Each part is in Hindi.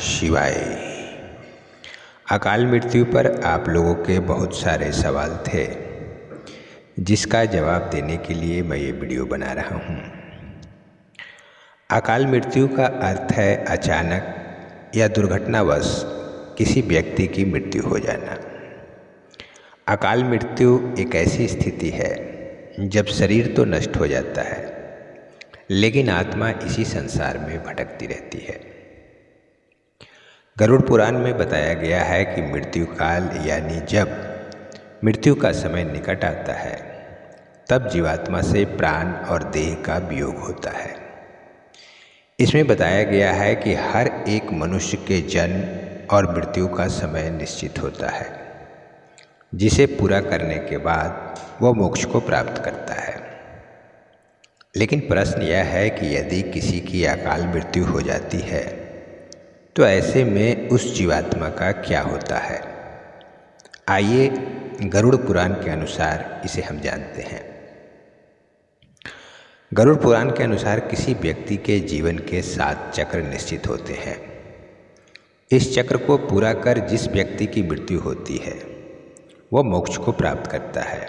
शिवाय। अकाल मृत्यु पर आप लोगों के बहुत सारे सवाल थे, जिसका जवाब देने के लिए मैं ये वीडियो बना रहा हूँ। अकाल मृत्यु का अर्थ है अचानक या दुर्घटनावश किसी व्यक्ति की मृत्यु हो जाना। अकाल मृत्यु एक ऐसी स्थिति है जब शरीर तो नष्ट हो जाता है, लेकिन आत्मा इसी संसार में भटकती रहती है। गरुड़ पुराण में बताया गया है कि मृत्यु काल यानी जब मृत्यु का समय निकट आता है, तब जीवात्मा से प्राण और देह का वियोग होता है। इसमें बताया गया है कि हर एक मनुष्य के जन्म और मृत्यु का समय निश्चित होता है, जिसे पूरा करने के बाद वह मोक्ष को प्राप्त करता है। लेकिन प्रश्न यह है कि यदि किसी की अकाल मृत्यु हो जाती है, तो ऐसे में उस जीवात्मा का क्या होता है। आइए गरुड़ पुराण के अनुसार इसे हम जानते हैं। गरुड़ पुराण के अनुसार किसी व्यक्ति के जीवन के 7 चक्र निश्चित होते हैं। इस चक्र को पूरा कर जिस व्यक्ति की मृत्यु होती है, वह मोक्ष को प्राप्त करता है,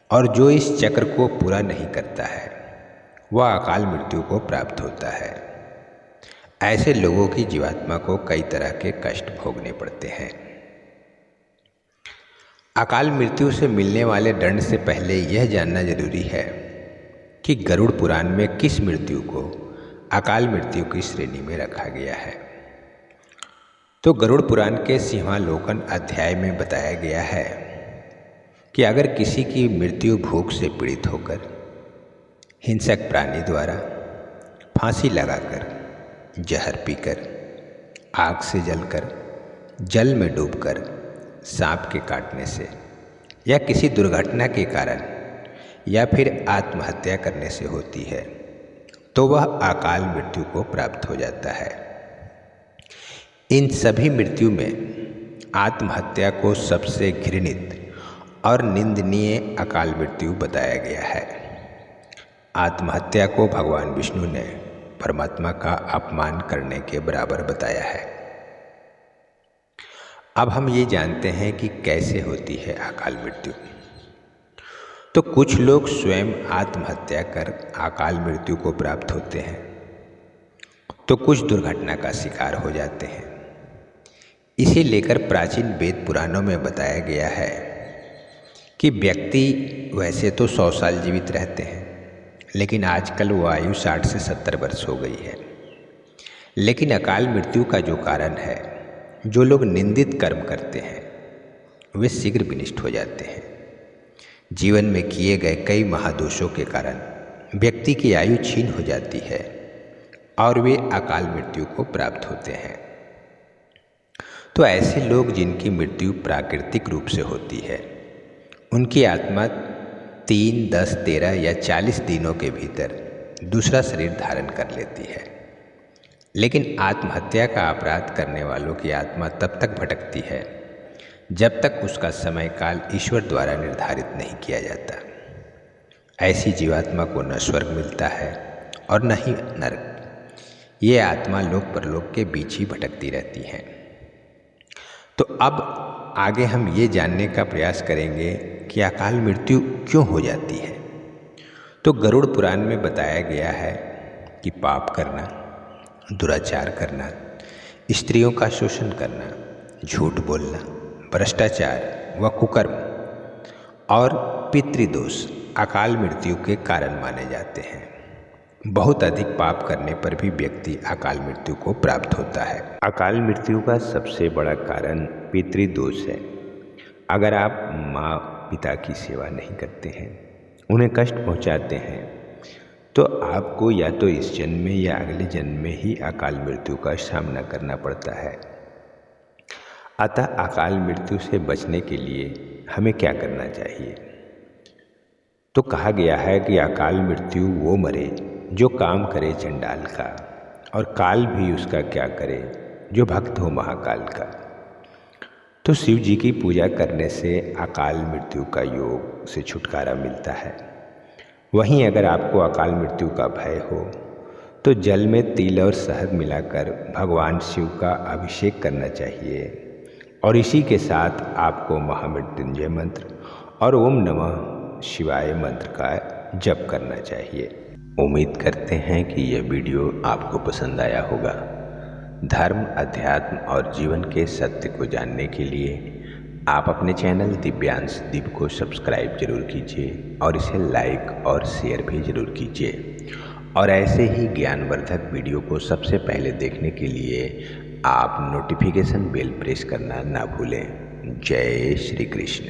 और जो इस चक्र को पूरा नहीं करता है, वह अकाल मृत्यु को प्राप्त होता है। ऐसे लोगों की जीवात्मा को कई तरह के कष्ट भोगने पड़ते हैं। अकाल मृत्यु से मिलने वाले दंड से पहले यह जानना जरूरी है कि गरुड़ पुराण में किस मृत्यु को अकाल मृत्यु की श्रेणी में रखा गया है। तो गरुड़ पुराण के सिंहालोकन अध्याय में बताया गया है कि अगर किसी की मृत्यु भूख से पीड़ित होकर, हिंसक प्राणी द्वारा फांसी लगाकर, जहर पीकर, आग से जलकर, जल में डूबकर, सांप के काटने से, या किसी दुर्घटना के कारण, या फिर आत्महत्या करने से होती है, तो वह अकाल मृत्यु को प्राप्त हो जाता है। इन सभी मृत्यु में आत्महत्या को सबसे घृणित और निंदनीय अकाल मृत्यु बताया गया है। आत्महत्या को भगवान विष्णु ने परमात्मा का अपमान करने के बराबर बताया है। अब हम ये जानते हैं कि कैसे होती है अकाल मृत्यु। तो कुछ लोग स्वयं आत्महत्या कर अकाल मृत्यु को प्राप्त होते हैं, तो कुछ दुर्घटना का शिकार हो जाते हैं। इसे लेकर प्राचीन वेद पुराणों में बताया गया है कि व्यक्ति वैसे तो 100 साल जीवित रहते हैं, लेकिन आजकल वो आयु 60 से 70 वर्ष हो गई है। लेकिन अकाल मृत्यु का जो कारण है, जो लोग निंदित कर्म करते हैं, वे शीघ्र विनष्ट हो जाते हैं। जीवन में किए गए कई महादोषों के कारण व्यक्ति की आयु क्षीण हो जाती है और वे अकाल मृत्यु को प्राप्त होते हैं। तो ऐसे लोग जिनकी मृत्यु प्राकृतिक रूप से होती है, उनकी आत्मा 3, 10, 13 या 40 दिनों के भीतर दूसरा शरीर धारण कर लेती है। लेकिन आत्महत्या का अपराध करने वालों की आत्मा तब तक भटकती है जब तक उसका समय काल ईश्वर द्वारा निर्धारित नहीं किया जाता। ऐसी जीवात्मा को न स्वर्ग मिलता है और न ही नरक। ये आत्मा लोक परलोक के बीच ही भटकती रहती हैं। तो अब आगे हम ये जानने का प्रयास करेंगे कि अकाल मृत्यु क्यों हो जाती है। तो गरुड़ पुराण में बताया गया है कि पाप करना, दुराचार करना, स्त्रियों का शोषण करना, झूठ बोलना, भ्रष्टाचार व कुकर्म और पितृदोष अकाल मृत्यु के कारण माने जाते हैं। बहुत अधिक पाप करने पर भी व्यक्ति अकाल मृत्यु को प्राप्त होता है। अकाल मृत्यु का सबसे बड़ा कारण पितृदोष है। अगर आप माँ पिता की सेवा नहीं करते हैं, उन्हें कष्ट पहुँचाते हैं, तो आपको या तो इस जन्म में या अगले जन्म में ही अकाल मृत्यु का सामना करना पड़ता है। अतः अकाल मृत्यु से बचने के लिए हमें क्या करना चाहिए। तो कहा गया है कि अकाल मृत्यु वो मरे जो काम करे चंडाल का, और काल भी उसका क्या करे जो भक्त हो महाकाल का। तो शिव जी की पूजा करने से अकाल मृत्यु का योग से छुटकारा मिलता है। वहीं अगर आपको अकाल मृत्यु का भय हो, तो जल में तिल और शहद मिलाकर भगवान शिव का अभिषेक करना चाहिए और इसी के साथ आपको महामृत्युंजय मंत्र और ओम नमः शिवाय मंत्र का जप करना चाहिए। उम्मीद करते हैं कि यह वीडियो आपको पसंद आया होगा। धर्म, अध्यात्म और जीवन के सत्य को जानने के लिए आप अपने चैनल दिव्यांश दीप को सब्सक्राइब जरूर कीजिए और इसे लाइक और शेयर भी जरूर कीजिए। और ऐसे ही ज्ञानवर्धक वीडियो को सबसे पहले देखने के लिए आप नोटिफिकेशन बेल प्रेस करना ना भूलें। जय श्री कृष्ण।